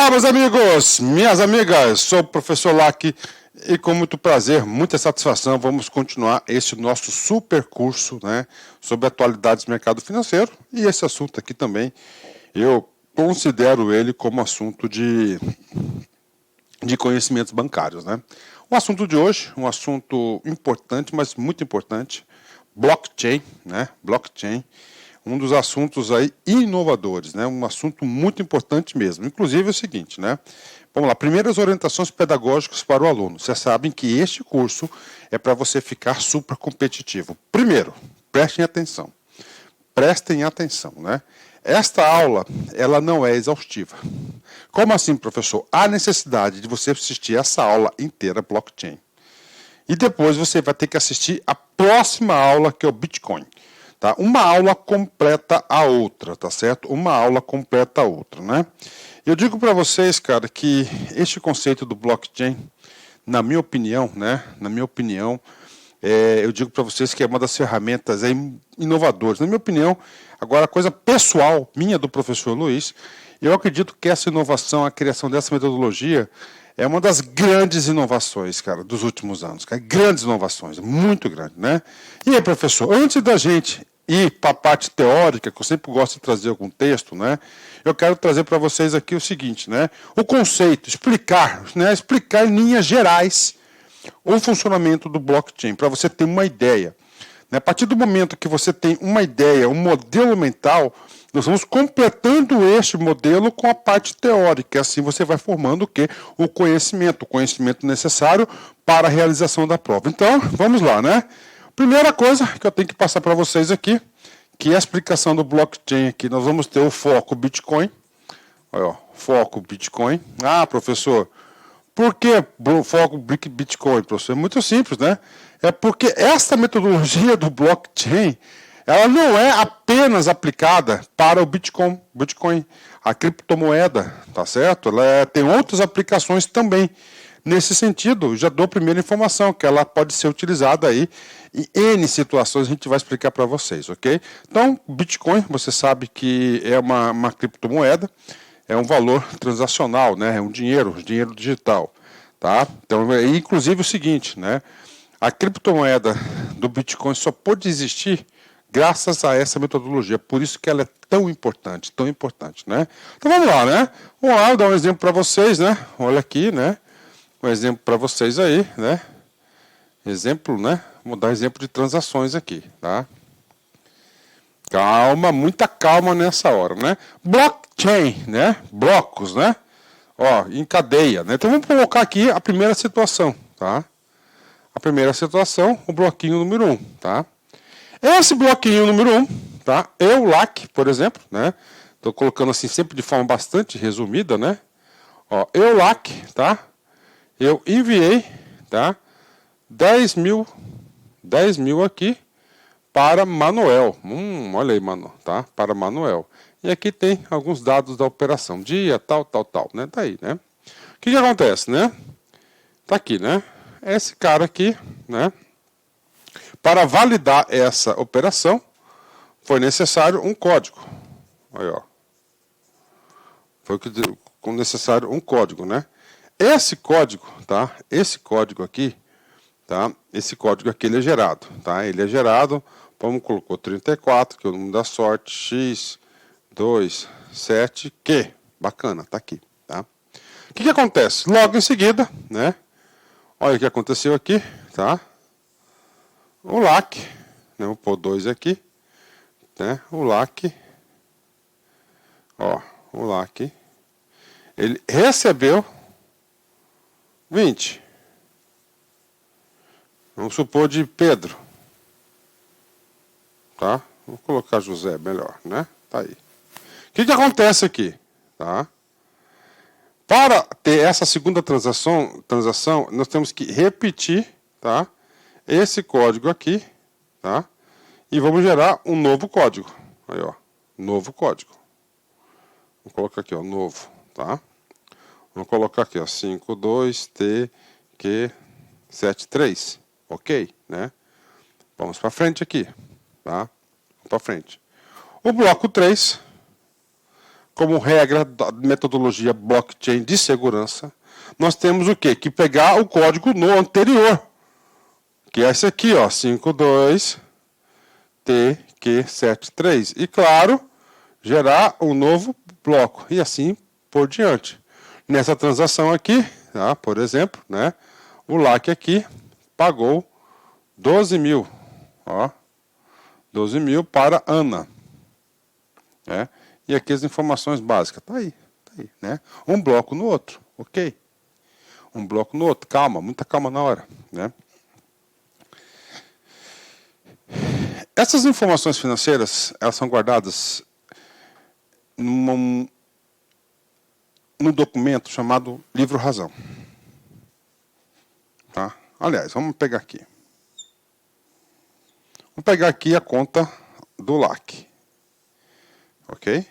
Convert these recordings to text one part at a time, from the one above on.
Olá, meus amigos, minhas amigas, sou o professor Lac e com muito prazer, muita satisfação, vamos continuar este nosso super curso, né, sobre atualidades do mercado financeiro. E esse assunto aqui também, eu considero ele como assunto de conhecimentos bancários, né. O assunto de hoje, um assunto importante, mas muito importante, blockchain, né, blockchain. Um dos assuntos aí inovadores, né? Um assunto muito importante mesmo. Inclusive é o seguinte, né? Vamos lá, primeiras orientações pedagógicas para o aluno. Vocês sabem que este curso é para você ficar super competitivo. Primeiro, prestem atenção. Prestem atenção, né? Esta aula, ela não é exaustiva. Como assim, professor? Há necessidade de você assistir essa aula inteira blockchain. E depois você vai ter que assistir a próxima aula, que é o Bitcoin. Tá? Uma aula completa a outra, tá certo? Uma aula completa a outra, né? Eu digo para vocês, cara, que este conceito do blockchain, na minha opinião, né? Na minha opinião, eu digo para vocês que é uma das ferramentas inovadoras. Na minha opinião, agora a coisa pessoal minha do professor Luiz, eu acredito que essa inovação, a criação dessa metodologia, é uma das grandes inovações, cara, dos últimos anos. Cara. Grandes inovações, muito grande, né? E aí, professor, antes da gente ir para a parte teórica, que eu sempre gosto de trazer algum texto, né? Eu quero trazer para vocês aqui o seguinte, né? O conceito, explicar em linhas gerais o funcionamento do blockchain, para você ter uma ideia. A partir do momento que você tem uma ideia, um modelo mental, nós vamos completando este modelo com a parte teórica. Assim você vai formando o quê? O conhecimento necessário para a realização da prova. Então, vamos lá, né? Primeira coisa que eu tenho que passar para vocês aqui, que é a explicação do blockchain aqui. Nós vamos ter o foco Bitcoin. Olha, ó, foco Bitcoin. Ah, professor, por que foco Bitcoin, professor? É muito simples, né? É porque essa metodologia do blockchain, ela não é apenas aplicada para o Bitcoin, a criptomoeda, tá certo? Ela tem outras aplicações também. Nesse sentido, já dou a primeira informação, que ela pode ser utilizada aí em N situações, a gente vai explicar para vocês, ok? Então, Bitcoin, você sabe que é uma criptomoeda, é um valor transacional, né? É um dinheiro digital, tá? Então, inclusive o seguinte, né? A criptomoeda do Bitcoin só pode existir graças a essa metodologia, por isso que ela é tão importante, né? Então vamos lá, né? Vamos lá, vou dar um exemplo para vocês, né? Olha aqui, né? Um exemplo para vocês aí, né? Exemplo, né? Vou dar exemplo de transações aqui, tá? Calma, muita calma nessa hora, né? Blockchain, né? Blocos, né? Ó, em cadeia, né? Então vamos colocar aqui a primeira situação, tá? A primeira situação, o bloquinho número 1, tá? Esse bloquinho número 1, tá? Eu, Lac, por exemplo, né? Estou colocando assim sempre de forma bastante resumida, né? Ó, eu, Lac, tá? Eu enviei, tá? 10 mil aqui para Manuel. Olha aí, Manuel, tá? Para Manuel. E aqui tem alguns dados da operação. Dia, tal, né? Tá aí, né? O que acontece, né? Tá aqui, né? Esse cara aqui, né? Para validar essa operação, foi necessário um código. Aí, ó. Foi necessário um código, né? Esse código, tá? Esse código aqui, tá? Esse código aqui ele é gerado, tá? Ele é gerado, vamos colocou 34, que é o número da sorte, x 2 7 q. Bacana, tá aqui, tá? O que acontece? Logo em seguida, né? Olha o que aconteceu aqui, tá? O Lac, né? Vou pôr 2 aqui, né? O Lac, ó, o Lac, ele recebeu 20. Vamos supor de Pedro. Tá? Vou colocar José melhor, né? Tá aí. O que acontece aqui? Tá? Para ter essa segunda transação, nós temos que repetir, tá? Esse código aqui, tá? E vamos gerar um novo código. Aí, ó. Novo código. Vou colocar aqui, ó, novo, tá? Vamos colocar aqui, ó, 52TQ73. Ok, né? Vamos para frente aqui, tá? Vamos para frente. O bloco 3, como regra da metodologia blockchain de segurança, nós temos o quê? Que pegar o código no anterior, que é esse aqui, ó, 52TQ73. E, claro, gerar um novo bloco, e assim por diante. Nessa transação aqui, tá, por exemplo, né, o LAC aqui pagou 12 mil, ó, 12 mil para Ana. Né? E aqui as informações básicas, tá aí, né? Um bloco no outro, ok? Um bloco no outro, calma, muita calma na hora, né? Essas informações financeiras, elas são guardadas num documento chamado Livro Razão. Tá? Aliás, vamos pegar aqui. Vamos pegar aqui a conta do LAC. Ok?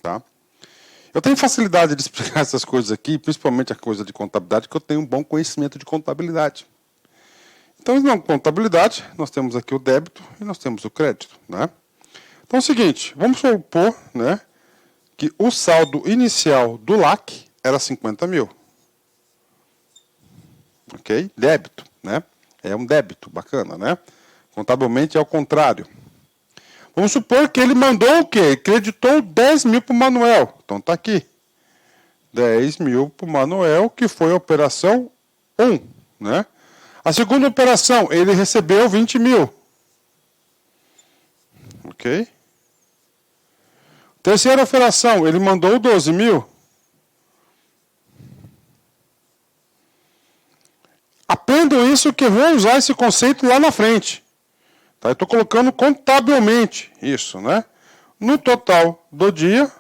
Tá? Eu tenho facilidade de explicar essas coisas aqui, principalmente a coisa de contabilidade, porque eu tenho um bom conhecimento de contabilidade. Então, na contabilidade, nós temos aqui o débito e nós temos o crédito. Né? Então é o seguinte, vamos supor, né, que o saldo inicial do LAC era 50 mil. Ok? Débito, né? É um débito, bacana, né? Contabilmente é o contrário. Vamos supor que ele mandou o quê? Creditou 10 mil para o Manuel. Então está aqui. 10 mil para o Manuel, que foi a operação 1. Né? A segunda operação, ele recebeu 20 mil. Ok? Terceira operação, ele mandou 12 mil. Aprendam isso que eu vou usar esse conceito lá na frente. Tá? Eu estou colocando contabilmente isso, né? No total do dia,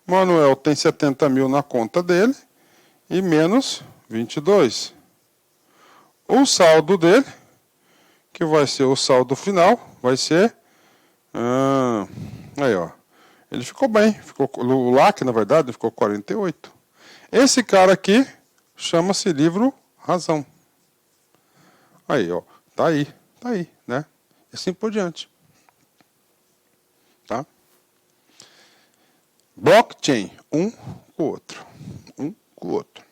Manuel tem 70 mil na conta dele e menos 22. O saldo dele, que vai ser o saldo final, vai ser... aí, ó. Ele ficou bem. O LAC, na verdade, ficou 48. Esse cara aqui chama-se Livro Razão. Aí, ó. Tá aí, né? E assim por diante. Tá? Blockchain, um com o outro. Um com o outro.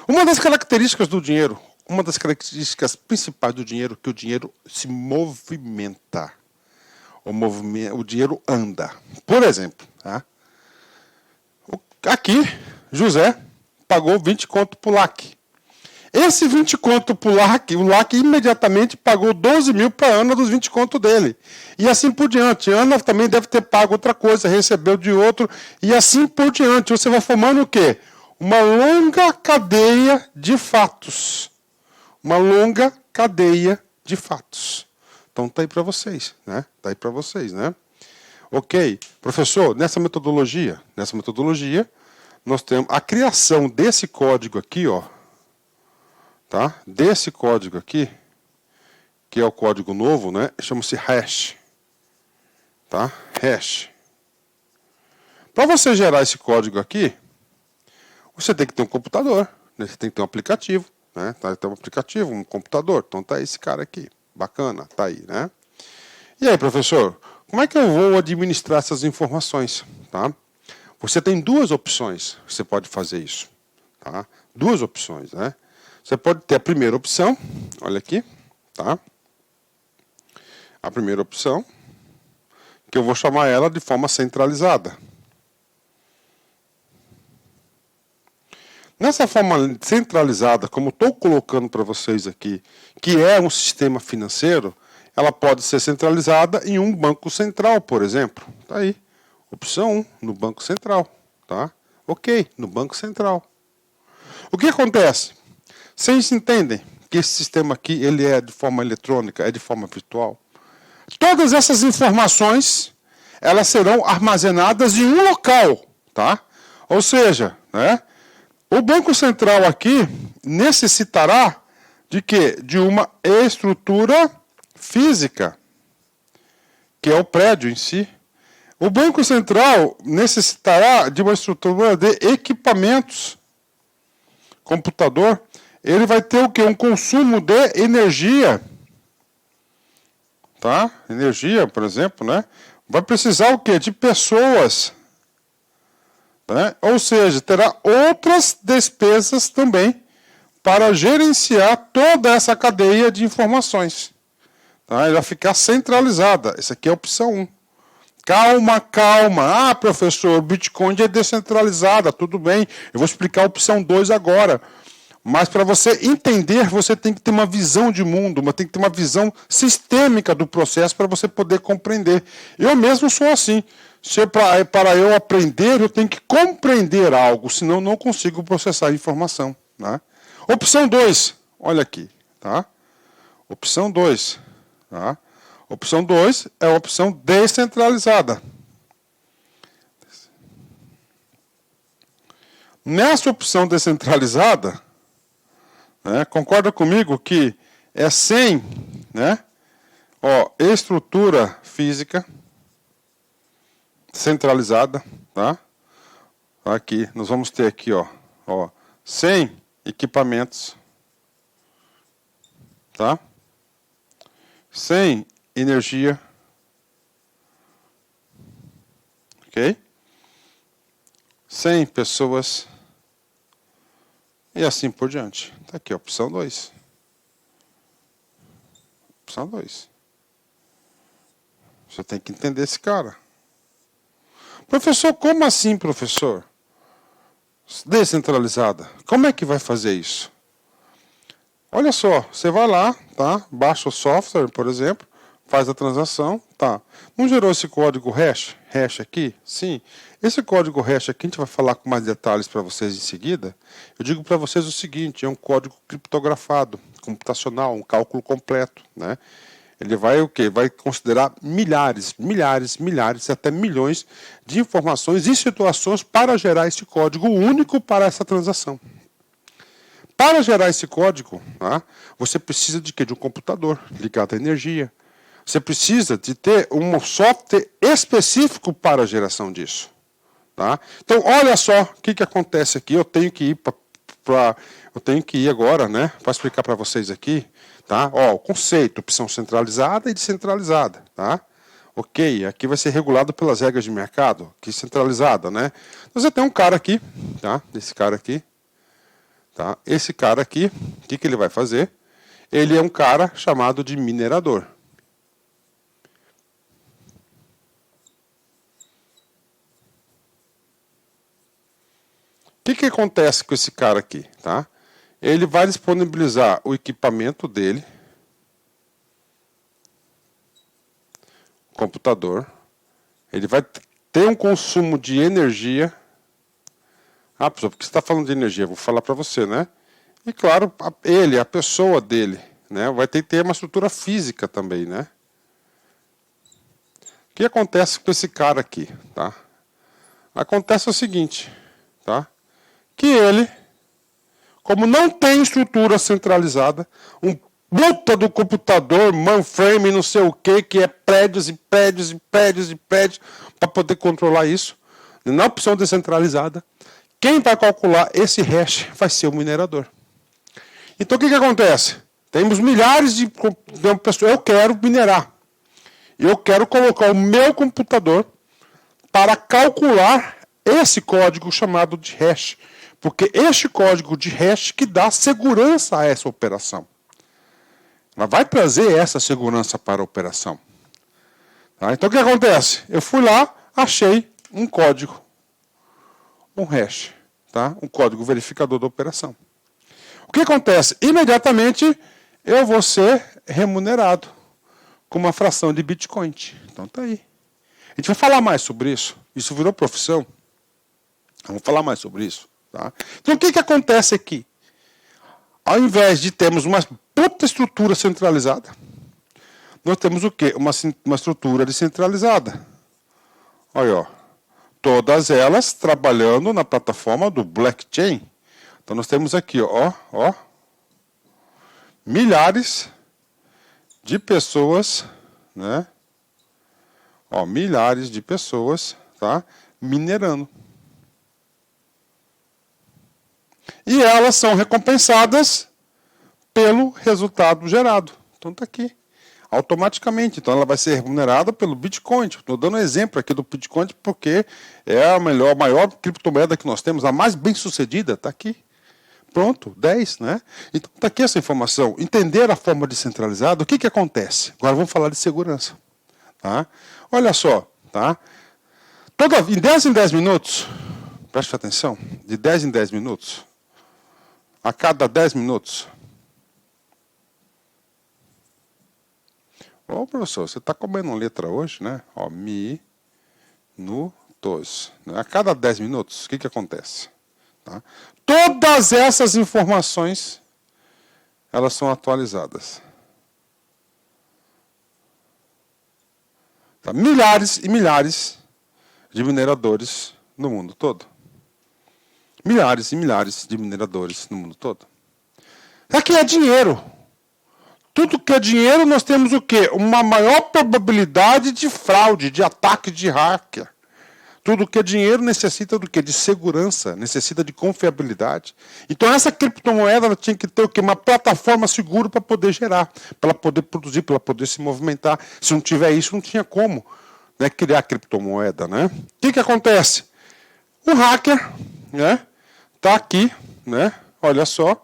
Uma das características do dinheiro, uma das características principais do dinheiro, é que o dinheiro se movimenta. O dinheiro anda. Por exemplo, tá? Aqui, José pagou 20 conto para o LAC. Esse 20 conto para o LAC imediatamente pagou 12 mil para a Ana dos 20 conto dele. E assim por diante. A Ana também deve ter pago outra coisa, recebeu de outro, e assim por diante. Você vai formando o quê? Uma longa cadeia de fatos. Uma longa cadeia de fatos. Então tá aí para vocês, né? Tá aí para vocês, né? Ok, professor, nessa metodologia, nós temos a criação desse código aqui, ó, tá? Desse código aqui, que é o código novo, né? Chama-se hash, tá? Hash. Para você gerar esse código aqui, você tem que ter um computador, né? Você tem que ter um aplicativo, né? Tá? Tem um aplicativo, um computador. Então tá esse cara aqui, bacana, tá aí, né? E aí, professor, como é que eu vou administrar essas informações, tá? Você tem duas opções que você pode fazer isso, tá? Duas opções, né? Você pode ter a primeira opção, olha aqui, tá? A primeira opção, que eu vou chamar ela de forma centralizada. Nessa forma centralizada, como estou colocando para vocês aqui, que é um sistema financeiro, ela pode ser centralizada em um banco central, por exemplo. Tá aí. Opção 1, no Banco Central. Tá? Ok, no Banco Central. O que acontece? Vocês entendem que esse sistema aqui ele é de forma eletrônica, é de forma virtual? Todas essas informações, elas serão armazenadas em um local. Tá? Ou seja, né, o Banco Central aqui necessitará de quê? De uma estrutura física, que é o prédio em si. O Banco Central necessitará de uma estrutura de equipamentos. Computador, ele vai ter o quê? Um consumo de energia. Tá? Energia, por exemplo, né? Vai precisar o quê? De pessoas. Né? Ou seja, terá outras despesas também para gerenciar toda essa cadeia de informações. Tá? Ela vai ficar centralizada. Essa aqui é a opção 1. Calma, calma. Ah, professor, o Bitcoin é descentralizada. Tudo bem. Eu vou explicar a opção 2 agora. Mas para você entender, você tem que ter uma visão de mundo, tem que ter uma visão sistêmica do processo para você poder compreender. Eu mesmo sou assim. Se para eu aprender, eu tenho que compreender algo, senão eu não consigo processar a informação. Né? Opção 2, olha aqui. Tá? Opção 2. Tá? Opção 2 é a opção descentralizada. Nessa opção descentralizada, né, concorda comigo que é sem, né, estrutura física centralizada, tá? Aqui, nós vamos ter aqui, sem equipamentos, tá? Sem energia, ok? Sem pessoas e assim por diante. Está aqui, opção 2. Opção 2. Você tem que entender esse cara. Professor, como assim, professor? Descentralizada. Como é que vai fazer isso? Olha só, você vai lá, tá? Baixa o software, por exemplo, faz a transação, tá? Não gerou esse código hash aqui? Sim. Esse código hash aqui, a gente vai falar com mais detalhes para vocês em seguida. Eu digo para vocês o seguinte, é um código criptografado, computacional, um cálculo completo, né? Ele vai o quê? Vai considerar milhares, até milhões de informações e situações para gerar esse código único para essa transação. Para gerar esse código, tá, você precisa de quê? De um computador ligado à energia. Você precisa de ter um software específico para a geração disso. Tá? Então, olha só o que acontece aqui. Eu tenho que ir agora, né, para explicar para vocês aqui. Tá? O conceito, opção centralizada e descentralizada. Tá? Ok, aqui vai ser regulado pelas regras de mercado, aqui centralizada, né? Você tem um cara aqui, tá? Esse cara aqui. Tá? Esse cara aqui, o que ele vai fazer? Ele é um cara chamado de minerador. O que acontece com esse cara aqui? Tá? Ele vai disponibilizar o equipamento dele, computador, ele vai ter um consumo de energia. Ah, professor, por que você está falando de energia? Vou falar para você, né? E claro, a pessoa dele, né, vai ter que ter uma estrutura física também, né? O que acontece com esse cara aqui, tá? Acontece o seguinte, tá? Que ele, como não tem estrutura centralizada, um puta do computador, mainframe, não sei o que é prédios e prédios e prédios e prédios, para poder controlar isso, na opção descentralizada, quem vai calcular esse hash vai ser o minerador. Então o que acontece? Temos milhares de pessoas. Eu quero minerar. Eu quero colocar o meu computador para calcular esse código chamado de hash. Porque este código de hash que dá segurança a essa operação. Ela vai trazer essa segurança para a operação. Tá? Então o que acontece? Eu fui lá, achei um código. Um hash. Tá? Um código verificador da operação. O que acontece? Imediatamente eu vou ser remunerado com uma fração de Bitcoin. Então tá aí. A gente vai falar mais sobre isso. Isso virou profissão. Vamos falar mais sobre isso. Tá? Então o que acontece aqui? Ao invés de termos uma puta estrutura centralizada, nós temos o quê? Uma estrutura descentralizada. Olha, ó. Todas elas trabalhando na plataforma do blockchain. Então nós temos aqui, ó, milhares de pessoas, né? Ó, milhares de pessoas, tá? Minerando. E elas são recompensadas pelo resultado gerado. Então tá aqui. automaticamente. Então ela vai ser remunerada pelo Bitcoin. Estou dando um exemplo aqui do Bitcoin porque é a maior criptomoeda que nós temos, a mais bem sucedida, está aqui. Pronto, 10, né? Então está aqui essa informação. Entender a forma descentralizada, o que acontece? Agora vamos falar de segurança. Tá? Olha só, tá? Em 10 minutos, preste atenção, de 10 em 10 minutos, a cada 10 minutos. Ô, professor, você está comendo letra hoje, né? Ó, minutos. A cada 10 minutos, o que acontece? Tá? Todas essas informações, elas são atualizadas. Tá? Milhares e milhares de mineradores no mundo todo. Milhares e milhares de mineradores no mundo todo. Aqui é dinheiro. Tudo que é dinheiro, nós temos o quê? Uma maior probabilidade de fraude, de ataque de hacker. Tudo que é dinheiro necessita do quê? De segurança, necessita de confiabilidade. Então essa criptomoeda ela tinha que ter o quê? Uma plataforma segura para poder gerar, para ela poder produzir, para ela poder se movimentar. Se não tiver isso, não tinha como, né, criar criptomoeda, né? O que acontece? O hacker, né, tá aqui, né? Olha só,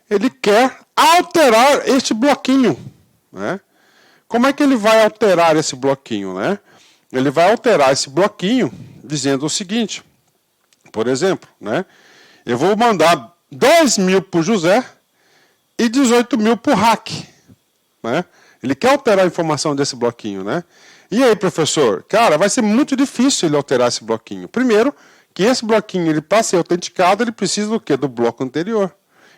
ele quer alterar este bloquinho, né? Como é que ele vai alterar esse bloquinho, né? Ele vai alterar esse bloquinho dizendo o seguinte, por exemplo, né? Eu vou mandar 10 mil para o José e 18 mil para o hack, né? Ele quer alterar a informação desse bloquinho, né? E aí, professor? Cara, vai ser muito difícil ele alterar esse bloquinho. Primeiro, que esse bloquinho, ele para ser autenticado, ele precisa do quê? Do bloco anterior.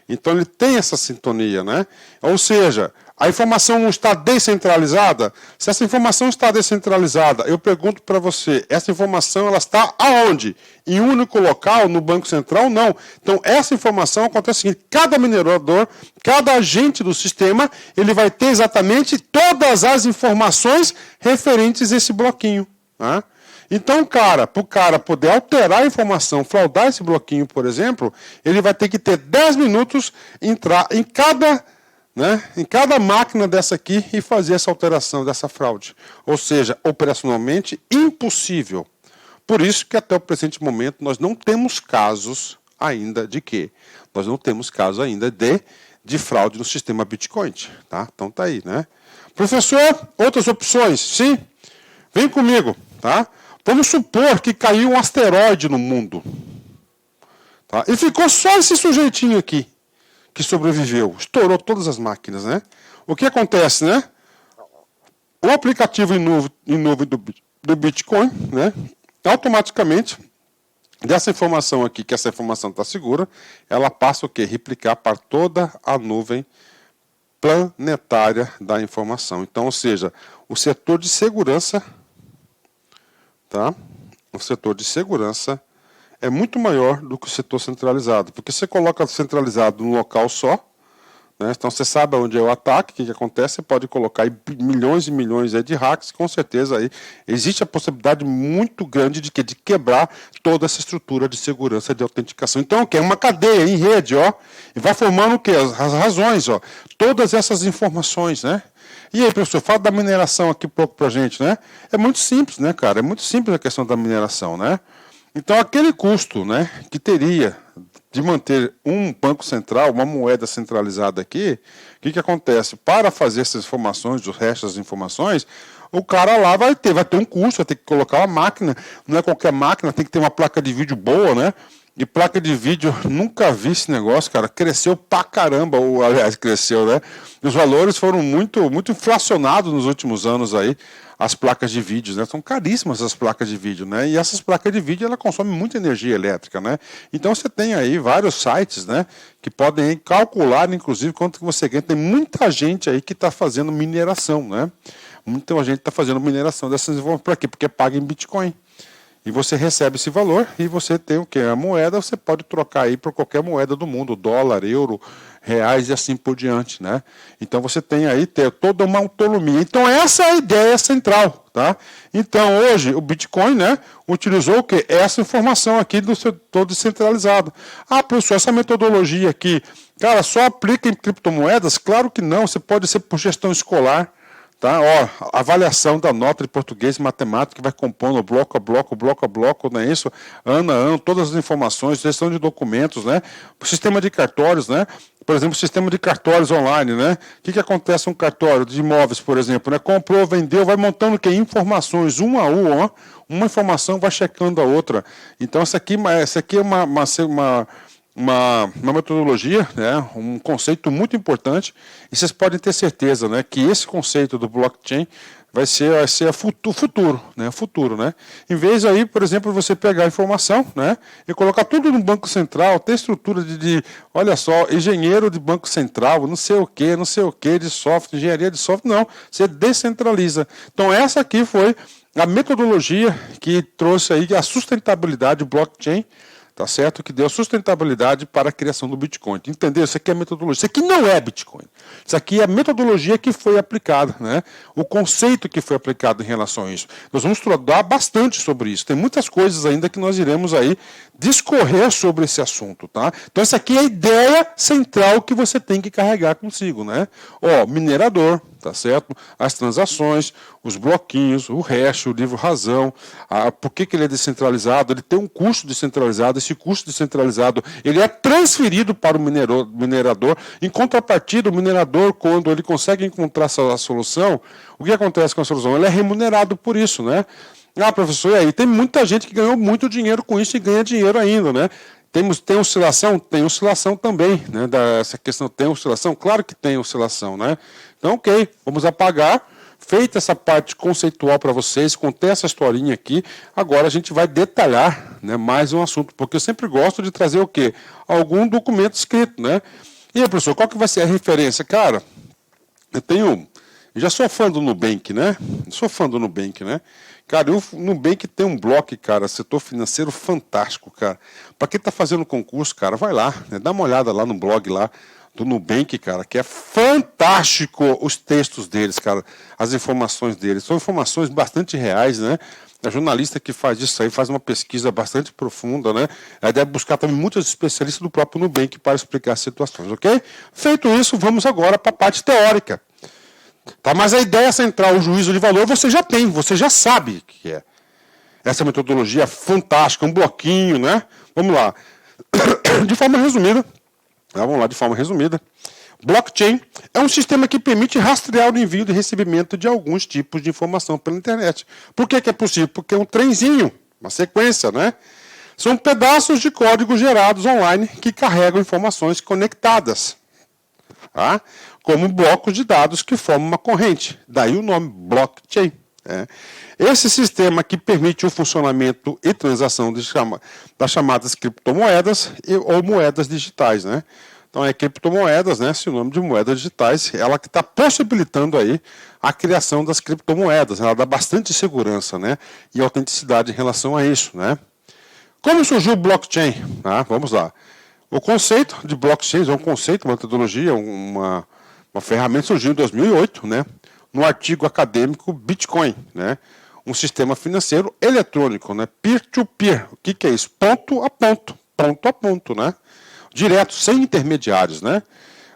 Então ele tem essa sintonia, né? Ou seja, a informação está descentralizada. Se essa informação está descentralizada, eu pergunto para você, essa informação ela está aonde? Em um único local, no Banco Central? Não. Então essa informação acontece o seguinte, cada minerador, cada agente do sistema, ele vai ter exatamente todas as informações referentes a esse bloquinho, né? Então, para o cara poder alterar a informação, fraudar esse bloquinho, por exemplo, ele vai ter que ter 10 minutos, entrar em cada máquina dessa aqui e fazer essa alteração dessa fraude. Ou seja, operacionalmente impossível. Por isso que até o presente momento nós não temos casos ainda de quê? Nós não temos casos ainda de fraude no sistema Bitcoin. Tá? Então tá aí, né? Professor, outras opções? Sim? Vem comigo, tá? Vamos supor que caiu um asteroide no mundo. Tá? E ficou só esse sujeitinho aqui, que sobreviveu. Estourou todas as máquinas, né? O que acontece, né? O aplicativo em nuvem do Bitcoin, né? Automaticamente, dessa informação aqui, que essa informação está segura, ela passa o quê? Replicar para toda a nuvem planetária da informação. Então, ou seja, o setor de segurança... Tá? O setor de segurança é muito maior do que o setor centralizado, porque você coloca centralizado num local só, né? Então você sabe onde é o ataque, o que acontece, você pode colocar aí milhões e milhões aí de hacks, com certeza aí existe a possibilidade muito grande de quebrar toda essa estrutura de segurança de autenticação. Então o que? É uma cadeia em rede, ó, e vai formando o que? As razões, ó, todas essas informações, né? E aí, professor, fala da mineração aqui um pouco pra gente, né? É muito simples, né, cara? É muito simples a questão da mineração, né? Então, aquele custo, né, que teria de manter um banco central, uma moeda centralizada aqui, o que acontece? Para fazer essas informações, o resto das informações, o cara lá vai ter um custo, vai ter que colocar uma máquina, não é qualquer máquina, tem que ter uma placa de vídeo boa, né? E placa de vídeo, nunca vi esse negócio, cara. Cresceu pra caramba, ou aliás, cresceu, né? Os valores foram muito inflacionados nos últimos anos aí, as placas de vídeo, né? São caríssimas as placas de vídeo, né? E essas placas de vídeo, ela consomem muita energia elétrica, né? Então você tem aí vários sites, né? Que podem calcular, inclusive, quanto que você ganha. Tem muita gente aí que está fazendo mineração, né? Muita gente está fazendo mineração dessas informações. Para quê? Porque paga em Bitcoin. E você recebe esse valor e você tem o quê? A moeda, você pode trocar aí por qualquer moeda do mundo, dólar, euro, reais e assim por diante, né? Então você tem aí toda uma autonomia. Então essa é a ideia central, tá? Então hoje o Bitcoin, né, utilizou o quê? Essa informação aqui do setor descentralizado. Ah, professor, essa metodologia aqui, cara, só aplica em criptomoedas? Claro que não, você pode ser por gestão escolar. Tá? Ó, avaliação da nota de português e matemática que vai compondo bloco a bloco, bloco a bloco, não é isso? Ano a ano, todas as informações, gestão de documentos, né? O sistema de cartórios, né? Por exemplo, o sistema de cartórios online, né? O que acontece com um cartório de imóveis, por exemplo, né? Comprou, vendeu, vai montando o quê? Informações, um a um, ó. Uma informação vai checando a outra. Então, essa aqui é uma metodologia, né, um conceito muito importante, e vocês podem ter certeza, né, que esse conceito do blockchain vai ser o futuro, né, futuro, né. Em vez aí, por exemplo, você pegar a informação, né, e colocar tudo no banco central, ter estrutura olha só, engenheiro de banco central, não sei o que de software, engenharia de software, não, você descentraliza. Então essa aqui foi a metodologia que trouxe aí a sustentabilidade do blockchain, tá certo? Que deu sustentabilidade para a criação do Bitcoin. Entendeu? Isso aqui é metodologia. Isso aqui não é Bitcoin. Isso aqui é a metodologia que foi aplicada, né? O conceito que foi aplicado em relação a isso. Nós vamos estudar bastante sobre isso. Tem muitas coisas ainda que nós iremos aí discorrer sobre esse assunto, tá? Então essa aqui é a ideia central que você tem que carregar consigo, né? Ó, minerador, tá certo? As transações, os bloquinhos, o hash, o livro razão, por que ele é descentralizado? Ele tem um custo descentralizado, esse custo descentralizado ele é transferido para o minerador, em contrapartida, o minerador, quando ele consegue encontrar a solução, o que acontece com a solução? Ele é remunerado por isso, né? Ah, professor, e aí? Tem muita gente que ganhou muito dinheiro com isso e ganha dinheiro ainda, né? Tem oscilação? Tem oscilação também, né? Essa questão, tem oscilação? Claro que tem oscilação, né? Então, ok, vamos apagar. Feita essa parte conceitual para vocês, contei essa historinha aqui, agora a gente vai detalhar, né, mais um assunto, porque eu sempre gosto de trazer o quê? Algum documento escrito, né? E aí, professor, qual que vai ser a referência? Cara, eu já sou fã do Nubank, né? Sou fã do Nubank, né? Cara, o Nubank tem um bloco, cara, setor financeiro fantástico, cara. Para quem está fazendo concurso, cara, vai lá, né? Dá uma olhada lá no blog lá do Nubank, cara, que é fantástico os textos deles, cara, as informações deles. São informações bastante reais, né? A jornalista que faz isso aí faz uma pesquisa bastante profunda, né? Ela deve buscar também muitos especialistas do próprio Nubank para explicar as situações, ok? Feito isso, vamos agora para a parte teórica. Tá, mas a ideia central, o juízo de valor, você já tem, você já sabe o que é. Essa metodologia é fantástica, um bloquinho, né? Vamos lá. De forma resumida, vamos lá, de forma resumida. Blockchain é um sistema que permite rastrear o envio e recebimento de alguns tipos de informação pela internet. Por que é possível? Porque é um trenzinho, uma sequência, né? São pedaços de código gerados online que carregam informações conectadas, tá? Como blocos de dados que formam uma corrente. Daí o nome blockchain. Né? Esse sistema que permite o funcionamento e transação das chamadas criptomoedas ou moedas digitais, né? Então é criptomoedas, né? Sinônimo de moedas digitais, ela que está possibilitando aí a criação das criptomoedas. Ela dá bastante segurança, né? E autenticidade em relação a isso, né? Como surgiu o blockchain? Vamos lá. O conceito de blockchain é um conceito, uma metodologia, uma ferramenta surgiu em 2008, né? No artigo acadêmico Bitcoin, né? Um sistema financeiro eletrônico, né? Peer-to-peer. O que é isso? Ponto a ponto, né? Direto, sem intermediários, né?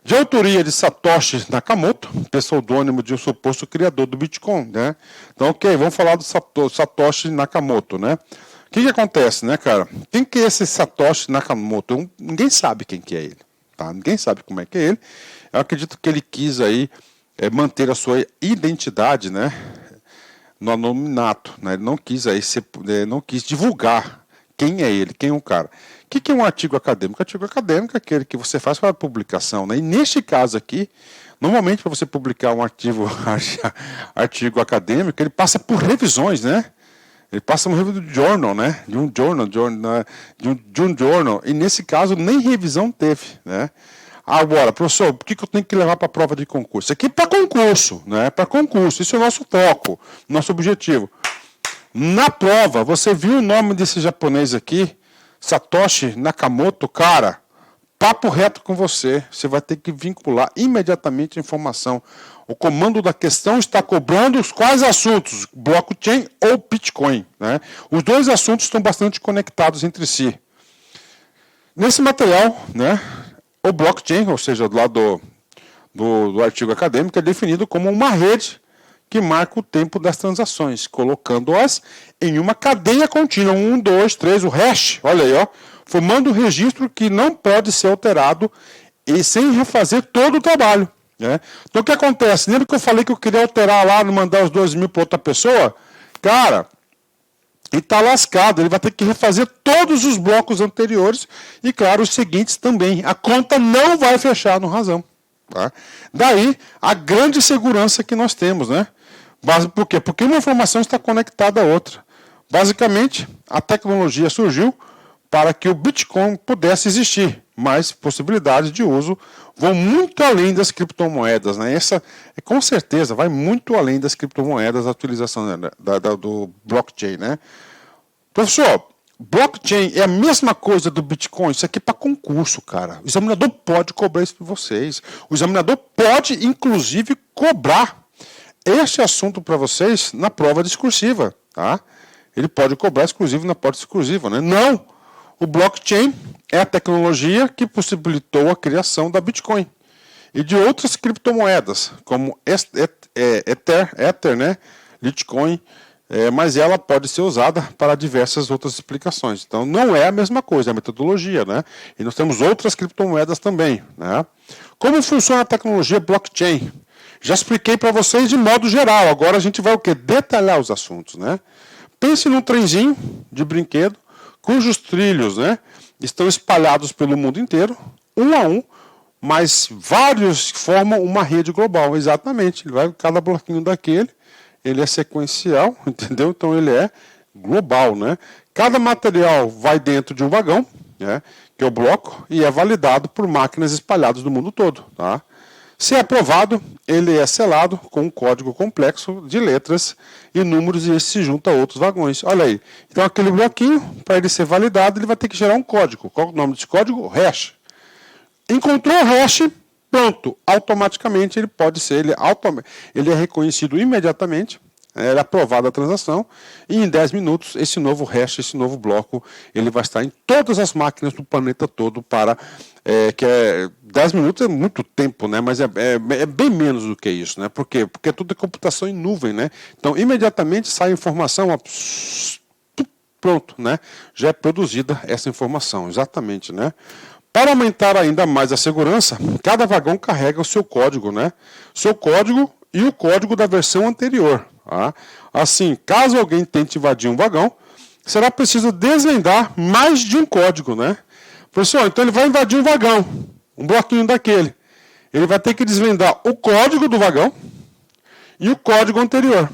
De autoria de Satoshi Nakamoto, pseudônimo de um suposto criador do Bitcoin, né? Então, ok, vamos falar do Satoshi Nakamoto, né? O que acontece, né, cara? Quem que é esse Satoshi Nakamoto? Ninguém sabe quem que é ele, tá? Ninguém sabe como é que é ele. Eu acredito que ele quis aí manter a sua identidade, né, no anonimato, né? Ele não quis aí não quis divulgar quem é ele, quem é o cara. O que é um artigo acadêmico? Artigo acadêmico é aquele que você faz para publicação, né? E neste caso aqui, normalmente para você publicar um artigo acadêmico, ele passa por revisões, né? Ele passa um review do journal, né? De um journal. E nesse caso nem revisão teve, né? Agora, professor, por que eu tenho que levar para a prova de concurso? Isso aqui é para concurso, né? Para concurso. Isso é o nosso foco, nosso objetivo. Na prova, você viu o nome desse japonês aqui, Satoshi Nakamoto, cara, papo reto com você. Você vai ter que vincular imediatamente a informação. O comando da questão está cobrando os quais assuntos? Blockchain ou Bitcoin, né? Os dois assuntos estão bastante conectados entre si. Nesse material, né, o blockchain, ou seja, do lado do artigo acadêmico, é definido como uma rede que marca o tempo das transações, colocando-as em uma cadeia contínua, 1, 2, 3, o hash, olha aí, ó, formando um registro que não pode ser alterado e sem refazer todo o trabalho. Né? Então o que acontece? Lembra que eu falei que eu queria alterar lá, não mandar os 2.000 para outra pessoa? Cara, ele está lascado, ele vai ter que refazer todos os blocos anteriores e, claro, os seguintes também. A conta não vai fechar no razão. Tá? Daí a grande segurança que nós temos, né? Por quê? Porque uma informação está conectada à outra. Basicamente, a tecnologia surgiu para que o Bitcoin pudesse existir, mas possibilidades de uso vão muito além das criptomoedas. Né? Essa, com certeza, vai muito além das criptomoedas, a utilização do blockchain. Né? Professor, blockchain é a mesma coisa do Bitcoin? Isso aqui é para concurso, cara. O examinador pode cobrar isso de vocês. O examinador pode, inclusive, cobrar este assunto para vocês na prova discursiva. Tá? Ele pode cobrar exclusivo na prova discursiva. Né? Não! O blockchain é a tecnologia que possibilitou a criação da Bitcoin e de outras criptomoedas, como Ether, né? Litecoin, mas ela pode ser usada para diversas outras explicações. Então, não é a mesma coisa, é a metodologia, né? E nós temos outras criptomoedas também, né? Como funciona a tecnologia blockchain? Já expliquei para vocês de modo geral. Agora a gente vai o quê? Detalhar os assuntos, né? Pense num trenzinho de brinquedo, cujos trilhos, né, estão espalhados pelo mundo inteiro, um a um, mas vários formam uma rede global. Exatamente. Cada bloquinho daquele, ele é sequencial, entendeu? Então ele é global, né? Cada material vai dentro de um vagão, né, que é o bloco, e é validado por máquinas espalhadas no mundo todo, tá? Se é aprovado, ele é selado com um código complexo de letras e números e esse se junta a outros vagões. Olha aí. Então aquele bloquinho, para ele ser validado, ele vai ter que gerar um código. Qual é o nome desse código? Hash. Encontrou o hash, pronto. Automaticamente ele pode ser, ele é reconhecido imediatamente, é aprovada a transação, e em 10 minutos esse novo hash, esse novo bloco, ele vai estar em todas as máquinas do planeta todo para... 10 minutos é muito tempo, né? Mas é bem menos do que isso, né? Por quê? Porque tudo é computação em nuvem, né? Então, imediatamente sai a informação, pronto, né? Já é produzida essa informação, exatamente, né? Para aumentar ainda mais a segurança, cada vagão carrega o seu código, né? Seu código e o código da versão anterior. Tá? Assim, caso alguém tente invadir um vagão, será preciso desvendar mais de um código, né? Professor, então ele vai invadir um vagão, um bloquinho daquele. Ele vai ter que desvendar o código do vagão e o código anterior.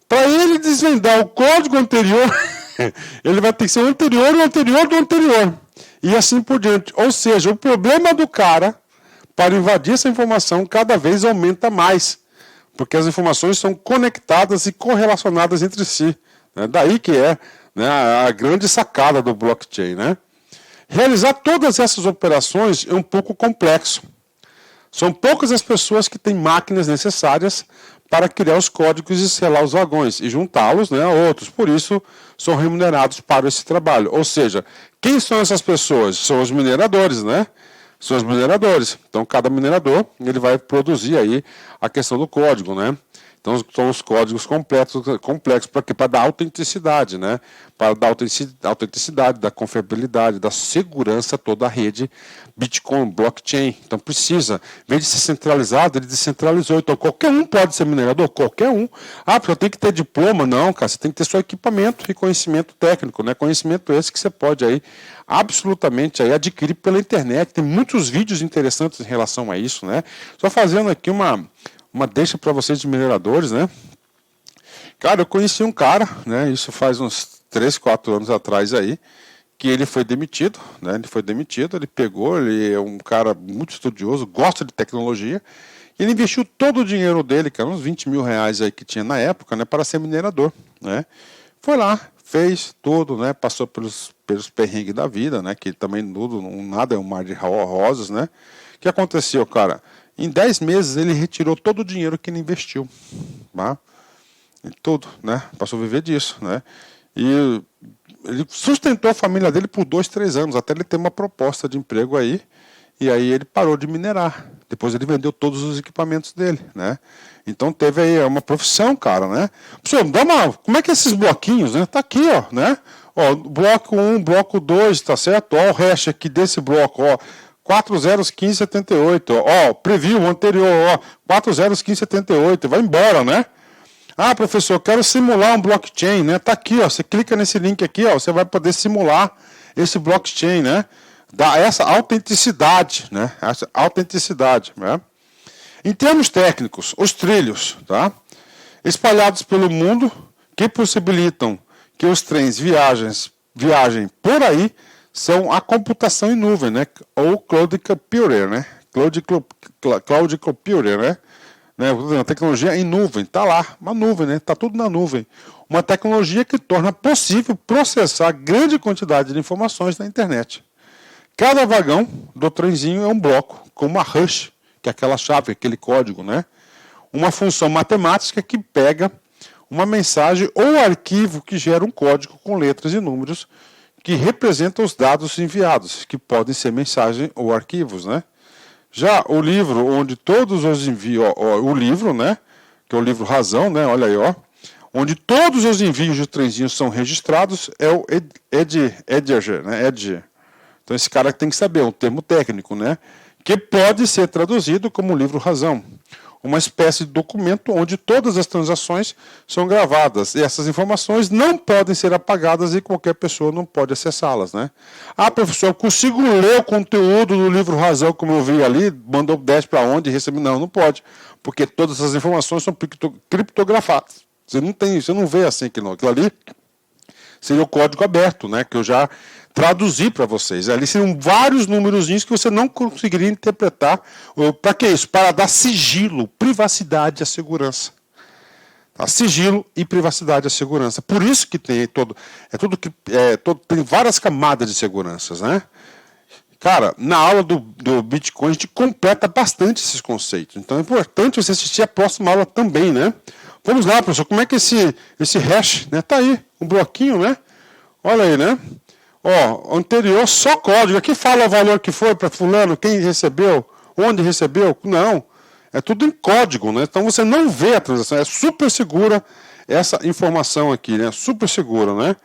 Para ele desvendar o código anterior, ele vai ter que ser o anterior, o anterior do anterior. E assim por diante. Ou seja, o problema do cara para invadir essa informação cada vez aumenta mais. Porque as informações são conectadas e correlacionadas entre si. Né? Daí que é, né, a grande sacada do blockchain, né? Realizar todas essas operações é um pouco complexo. São poucas as pessoas que têm máquinas necessárias para criar os códigos e selar os vagões e juntá-los, né, a outros. Por isso, são remunerados para esse trabalho. Ou seja, quem são essas pessoas? São os mineradores, né? São os mineradores. Então, cada minerador ele vai produzir aí a questão do código, né? Então, são os códigos complexos para quê? Para dar autenticidade, né? Para dar autenticidade, da confiabilidade, da segurança a toda a rede Bitcoin, blockchain. Então, precisa. Em vez de ser centralizado, ele descentralizou. Então, qualquer um pode ser minerador? Qualquer um. Ah, porque eu tenho que ter diploma? Não, cara. Você tem que ter só equipamento e conhecimento técnico, né? Conhecimento esse que você pode aí absolutamente aí adquirir pela internet. Tem muitos vídeos interessantes em relação a isso, né? Só fazendo aqui uma deixa para vocês de mineradores, né? Cara, eu conheci um cara, né? Isso faz uns 3, 4 anos atrás aí, que ele foi demitido, né? Ele pegou, ele é um cara muito estudioso, gosta de tecnologia, e ele investiu todo o dinheiro dele, cara, uns 20 mil reais aí que tinha na época, né? Para ser minerador, né? Foi lá, fez tudo, né? Passou pelos perrengues da vida, né? Que também tudo, nada é um mar de rosas, né? O que aconteceu, cara? Em 10 meses ele retirou todo o dinheiro que ele investiu, tá? Tudo, né? Passou a viver disso, né? E ele sustentou a família dele por 2, 3 anos, até ele ter uma proposta de emprego aí, e aí ele parou de minerar, Depois ele vendeu todos os equipamentos dele, né? Então teve aí uma profissão, cara, né? Pessoal, como é que é esses bloquinhos, né? Tá aqui, ó, né? Ó, bloco 1, bloco 2, tá certo? Ó, o hash aqui desse bloco, ó, 401578, ó, preview anterior, ó, 401578, vai embora, né? Ah, professor, quero simular um blockchain, né? Tá aqui, ó, você clica nesse link aqui, ó, você vai poder simular esse blockchain, né? Dá essa autenticidade, né? Essa autenticidade, né? Em termos técnicos, os trilhos, tá? Espalhados pelo mundo, que possibilitam que os trens viajem por aí, são a computação em nuvem, né? Ou cloud computer, né? Cloud computer, né? A tecnologia em nuvem, tá lá, uma nuvem, né? Tá tudo na nuvem. Uma tecnologia que torna possível processar grande quantidade de informações na internet. Cada vagão do trenzinho é um bloco, com uma hash, que é aquela chave, aquele código, né? Uma função matemática que pega uma mensagem ou arquivo que gera um código com letras e números que representam os dados enviados, que podem ser mensagem ou arquivos, né? Já o livro, onde todos os envios, o livro, né? Que é o livro Razão, né? Olha aí, ó. Onde todos os envios de trenzinho são registrados, é o Edger, né? Edger. Então esse cara tem que saber, um termo técnico, né? Que pode ser traduzido como livro razão. Uma espécie de documento onde todas as transações são gravadas. E essas informações não podem ser apagadas e qualquer pessoa não pode acessá-las, né? Ah, professor, eu consigo ler o conteúdo do livro razão, como eu vi ali, mandou 10 para onde, recebi. Não, não pode. Porque todas as informações são criptografadas. Você não vê assim aquilo, aquilo ali seria o código aberto, né, que eu já traduzi para vocês. Ali seriam vários númerozinhos que você não conseguiria interpretar. Para que isso? Para dar sigilo, privacidade à segurança. Tá? Sigilo e privacidade à segurança. Por isso que tem tem várias camadas de seguranças, né? Cara, na aula do Bitcoin a gente completa bastante esses conceitos. Então é importante você assistir a próxima aula também, né? Vamos lá, professor, como é que esse hash, né? Tá aí, um bloquinho, né? Olha aí, né? Ó, anterior só código. Aqui fala o valor que foi para fulano, quem recebeu, onde recebeu. Não, é tudo em código, né? Então você não vê a transação. É super segura essa informação aqui, né? Super segura, né?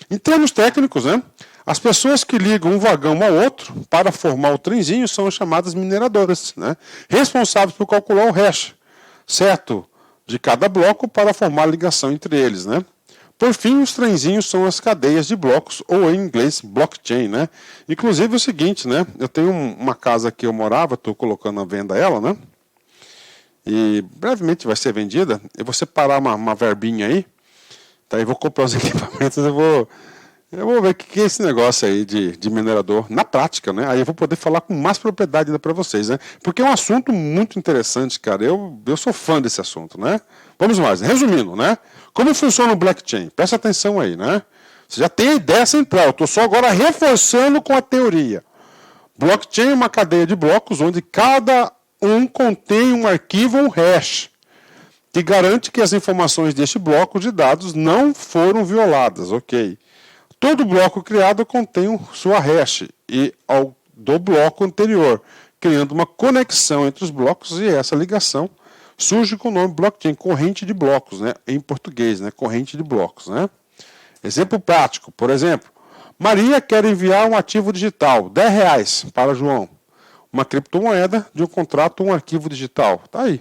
Em termos técnicos, né? As pessoas que ligam um vagão ao outro para formar o trenzinho são as chamadas mineradoras, né? Responsáveis por calcular o hash, certo? De cada bloco para formar a ligação entre eles, né? Por fim, os trenzinhos são as cadeias de blocos, ou em inglês, blockchain, né? Inclusive é o seguinte, né? Eu tenho uma casa que eu morava, estou colocando à venda ela, né? E brevemente vai ser vendida. Eu vou separar uma verbinha aí, tá? Eu vou comprar os equipamentos, eu vou ver o que é esse negócio aí de minerador na prática, né? Aí eu vou poder falar com mais propriedade ainda para vocês, né? Porque é um assunto muito interessante, cara. Eu sou fã desse assunto, né? Vamos mais, resumindo, né? Como funciona o blockchain? Presta atenção aí, né? Você já tem a ideia central, eu estou só agora reforçando com a teoria. Blockchain é uma cadeia de blocos onde cada um contém um arquivo ou um hash, que garante que as informações deste bloco de dados não foram violadas, ok? Todo bloco criado contém sua hash do bloco anterior, criando uma conexão entre os blocos, e essa ligação surge com o nome blockchain, corrente de blocos, né? Em português, né? Corrente de blocos, né? Exemplo prático, por exemplo, Maria quer enviar um ativo digital, R$10 para João. Uma criptomoeda de um contrato, um arquivo digital. Tá aí,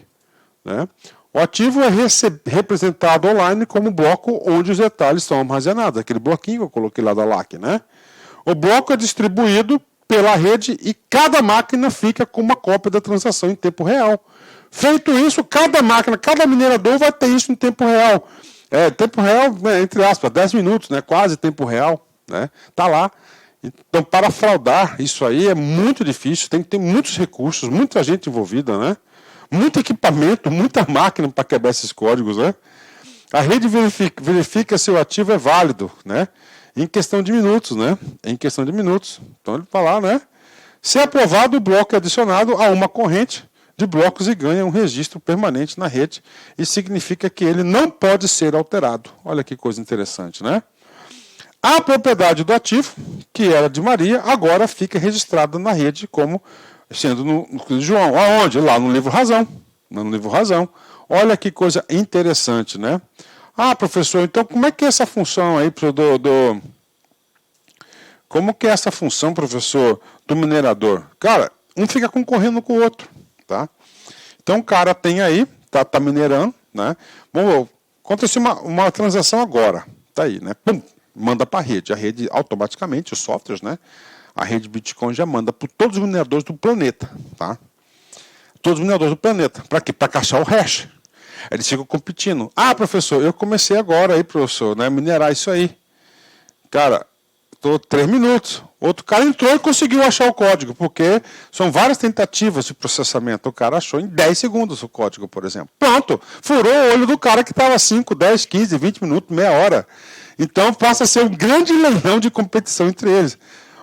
né? O ativo é representado online como bloco onde os detalhes são armazenados. Aquele bloquinho que eu coloquei lá da LAC, né? O bloco é distribuído pela rede e cada máquina fica com uma cópia da transação em tempo real. Feito isso, cada máquina, cada minerador vai ter isso em tempo real. Tempo real, entre aspas, 10 minutos, né? Quase tempo real, né? Tá lá. Então, para fraudar isso aí é muito difícil, tem que ter muitos recursos, muita gente envolvida, né? Muito equipamento, muita máquina para quebrar esses códigos, né? A rede verifica se o ativo é válido, né? Em questão de minutos, né? Em questão de minutos. Então ele fala, né? Se aprovado, o bloco é adicionado a uma corrente de blocos e ganha um registro permanente na rede. E significa que ele não pode ser alterado. Olha que coisa interessante, né? A propriedade do ativo, que era de Maria, agora fica registrada na rede como Sendo no João. Aonde? Lá no livro Razão. No livro Razão. Olha que coisa interessante, né? Ah, professor, então como é que é essa função aí como que é essa função, professor, do minerador? Cara, um fica concorrendo com o outro, tá? Então o cara tem aí, tá minerando, né? Bom, aconteceu uma transação agora, tá aí, né? Pum, manda para a rede automaticamente, os softwares, né? A rede Bitcoin já manda para todos os mineradores do planeta, tá? Todos os mineradores do planeta. Para quê? Para caixar o hash. Eles ficam competindo. Ah, professor, eu comecei agora aí, professor, né? Minerar isso aí. Cara, estou 3 minutos. Outro cara entrou e conseguiu achar o código, porque são várias tentativas de processamento. O cara achou em 10 segundos o código, por exemplo. Pronto, furou o olho do cara que estava 5, 10, 15, 20 minutos, meia hora. Então passa a ser um grande leilão de competição entre eles.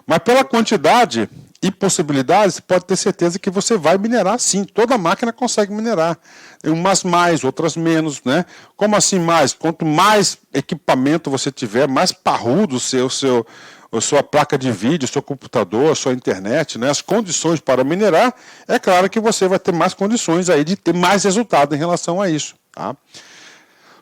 Mas pela quantidade e possibilidades, você pode ter certeza que você vai minerar sim. Toda máquina consegue minerar. Umas mais, outras menos, né? Como assim mais? Quanto mais equipamento você tiver, mais parrudo a sua placa de vídeo, seu computador, a sua internet, né? As condições para minerar, é claro que você vai ter mais condições aí de ter mais resultado em relação a isso, tá?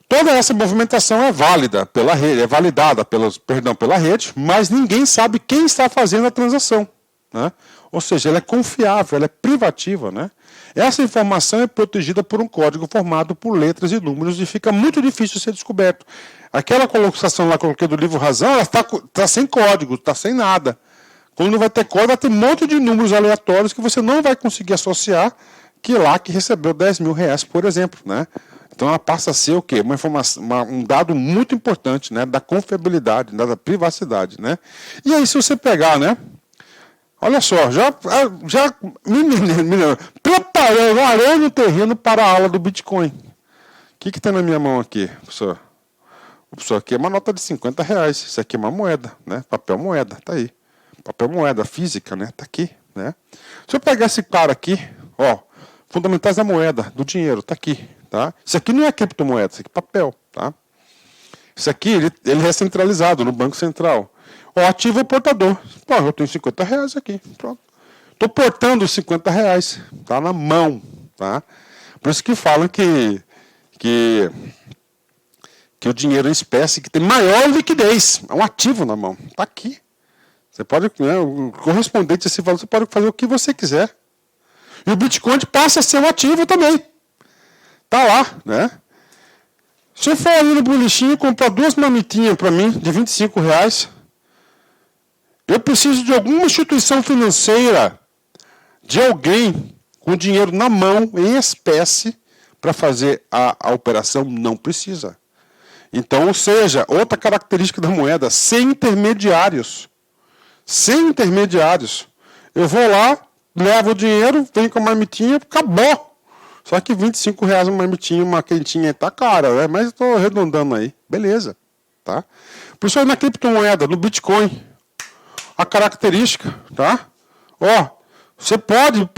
Toda essa movimentação é válida pela rede, é validada pela rede, mas ninguém sabe quem está fazendo a transação, né? Ou seja, ela é confiável, ela é privativa, né? Essa informação é protegida por um código formado por letras e números e fica muito difícil de ser descoberto. Aquela colocação lá que eu coloquei do livro Razão, ela está sem código, está sem nada. Quando não vai ter código, vai ter um monte de números aleatórios que você não vai conseguir associar que lá que recebeu 10 mil reais, por exemplo, né? Então ela passa a ser o quê? Uma informação, um dado muito importante, né? Da confiabilidade, da privacidade, né? E aí se você pegar, né? Olha só, já preparando, arando o terreno para a aula do Bitcoin. O que tem na minha mão aqui, professor? O professor, aqui é uma nota de 50 reais. Isso aqui é uma moeda, né? Papel moeda, tá aí. Papel moeda física, né? Tá aqui, né? Se eu pegar esse cara aqui, ó, fundamentais da moeda, do dinheiro, tá aqui, tá? Isso aqui não é criptomoeda, isso aqui é papel, tá? Isso aqui, ele é centralizado no Banco Central. O ativo é portador. Pô, eu tenho 50 reais aqui, pronto. Estou portando os 50 reais, tá na mão, tá? Por isso que falam que o dinheiro em espécie que tem maior liquidez, é um ativo na mão, está aqui. Você pode, né, o correspondente a esse valor, você pode fazer o que você quiser. E o Bitcoin passa a ser um ativo também. Está lá, né? Se eu for ali no bolichinho e comprar 2 marmitinhas para mim, de 25 reais, eu preciso de alguma instituição financeira, de alguém com dinheiro na mão, em espécie, para fazer a operação. Não precisa. Então, ou seja, outra característica da moeda, sem intermediários. Sem intermediários. Eu vou lá, levo o dinheiro, venho com a marmitinha, acabou. Só que 25 reais uma marmitinha, uma quentinha, tá cara, né? Mas estou arredondando aí. Beleza. Tá? Por isso aí na criptomoeda, no Bitcoin, a característica, tá? Ó, você pode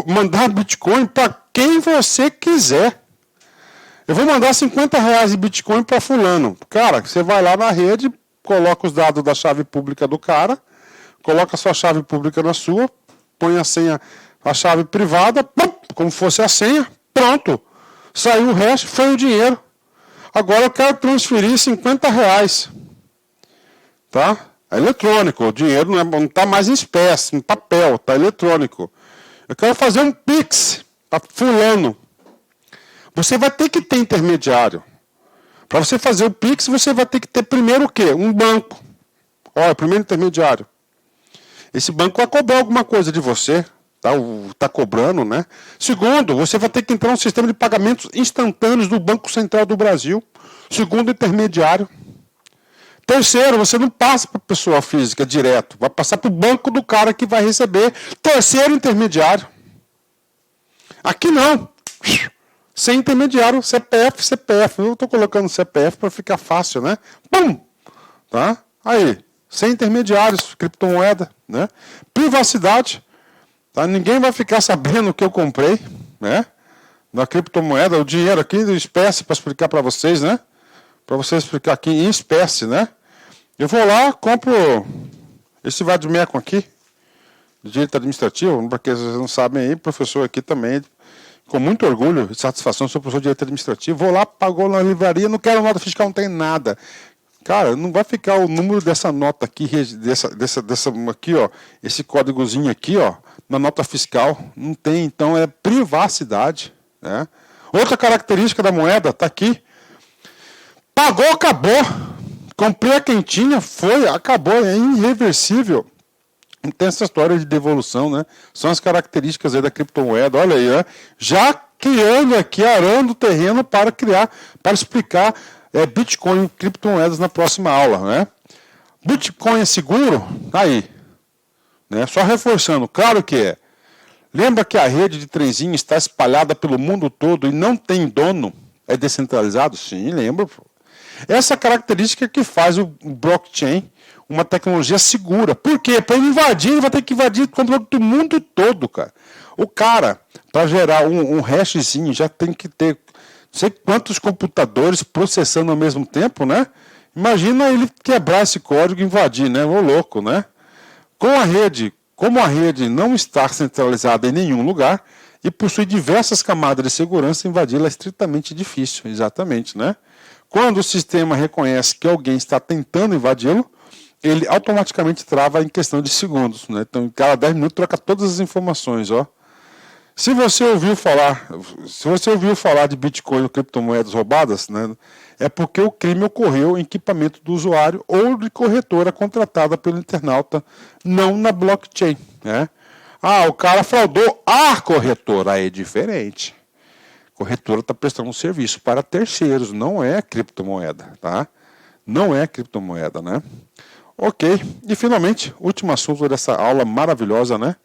mandar Bitcoin para quem você quiser. Eu vou mandar 50 reais de Bitcoin para fulano. Cara, você vai lá na rede, coloca os dados da chave pública do cara, coloca a sua chave pública na sua, põe a senha, a chave privada, pum, como fosse a senha, pronto. Saiu o resto, foi o dinheiro. Agora eu quero transferir 50 reais. Tá? É eletrônico, o dinheiro não está mais em espécie, em papel, está eletrônico. Eu quero fazer um Pix para fulano. Você vai ter que ter intermediário. Para você fazer o Pix, você vai ter que ter primeiro o quê? Um banco. Olha, primeiro intermediário. Esse banco vai cobrar alguma coisa de você. Tá cobrando, né? Segundo, você vai ter que entrar no sistema de pagamentos instantâneos do Banco Central do Brasil. Segundo intermediário. Terceiro, você não passa para a pessoa física direto. Vai passar para o banco do cara que vai receber. Terceiro intermediário. Aqui não. Sem intermediário, CPF. Eu estou colocando CPF para ficar fácil, né? Pum! Tá? Aí, sem intermediários, criptomoeda, né? Privacidade. Tá? Ninguém vai ficar sabendo o que eu comprei, né? Na criptomoeda, o dinheiro aqui, de espécie, para explicar para vocês, né? Para você explicar aqui em espécie, né? Eu vou lá, compro esse vadimeco aqui, de direito administrativo, para quem vocês não sabem aí, professor aqui também, com muito orgulho e satisfação, sou professor de direito administrativo, vou lá, pagou na livraria, não quero nota fiscal, não tem nada. Cara, não vai ficar o número dessa nota aqui, dessa aqui, ó, esse códigozinho aqui, ó, na nota fiscal, não tem, então é privacidade, né? Outra característica da moeda, tá aqui, pagou, acabou, comprei a quentinha, foi, acabou, é irreversível. Não tem essa história de devolução, né? São as características aí da criptomoeda, olha aí, né? Já criando aqui, arando o terreno para criar, para explicar Bitcoin e criptomoedas na próxima aula, né? Bitcoin é seguro? Tá aí. Né? Só reforçando, claro que é. Lembra que a rede de trenzinho está espalhada pelo mundo todo e não tem dono? É descentralizado? Sim, lembro. Essa característica que faz o blockchain uma tecnologia segura. Por quê? Para ele invadir, ele vai ter que invadir o controle do mundo todo, cara. O cara, para gerar um hashzinho, já tem que ter não sei quantos computadores processando ao mesmo tempo, né? Imagina ele quebrar esse código e invadir, né? Ô louco, né? Como a rede não está centralizada em nenhum lugar e possui diversas camadas de segurança, invadi-la é estritamente difícil, exatamente, né? Quando o sistema reconhece que alguém está tentando invadi-lo, ele automaticamente trava em questão de segundos, né? Então, em cada 10 minutos troca todas as informações, ó. Se você ouviu falar de Bitcoin ou criptomoedas roubadas, né, é porque o crime ocorreu em equipamento do usuário ou de corretora contratada pelo internauta, não na blockchain, né? Ah, o cara fraudou a corretora, aí é diferente. A corretora está prestando um serviço para terceiros, não é criptomoeda, tá? Não é criptomoeda, né? Ok, e finalmente, último assunto dessa aula maravilhosa, né?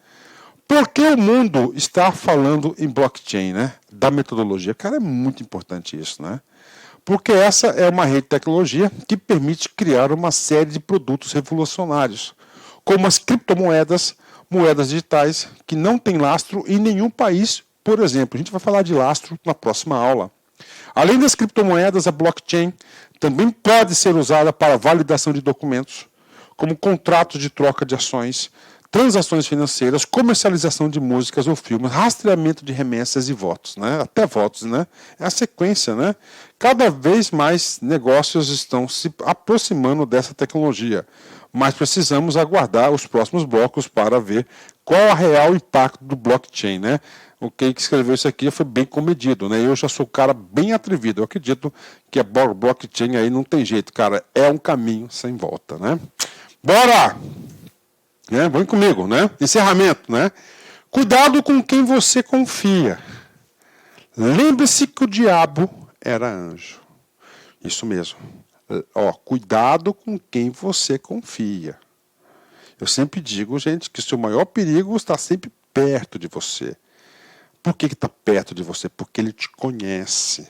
Por que o mundo está falando em blockchain, né? Da metodologia. Cara, é muito importante isso, né? Porque essa é uma rede de tecnologia que permite criar uma série de produtos revolucionários, como as criptomoedas, moedas digitais, que não têm lastro em nenhum país, por exemplo. A gente vai falar de lastro na próxima aula. Além das criptomoedas, a blockchain também pode ser usada para validação de documentos, como contratos de troca de ações, transações financeiras, comercialização de músicas ou filmes, rastreamento de remessas e votos, né? Até votos, né? É a sequência, né? Cada vez mais negócios estão se aproximando dessa tecnologia, mas precisamos aguardar os próximos blocos para ver qual é o real impacto do blockchain, né? O que escreveu isso aqui foi bem comedido, né? Eu já sou um cara bem atrevido, eu acredito que a blockchain aí não tem jeito, cara, é um caminho sem volta, né? Bora! Né? Vem comigo, né? Encerramento, né? Cuidado com quem você confia. Lembre-se que o diabo era anjo. Isso mesmo. Ó, cuidado com quem você confia. Eu sempre digo, gente, que o seu maior perigo está sempre perto de você. Por que está perto de você? Porque ele te conhece.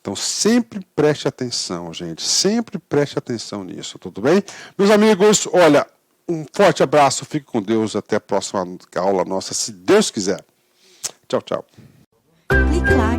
Então, sempre preste atenção, gente. Sempre preste atenção nisso, tudo bem? Meus amigos, olha, um forte abraço, fique com Deus, até a próxima aula nossa, se Deus quiser. Tchau, tchau. Clique lá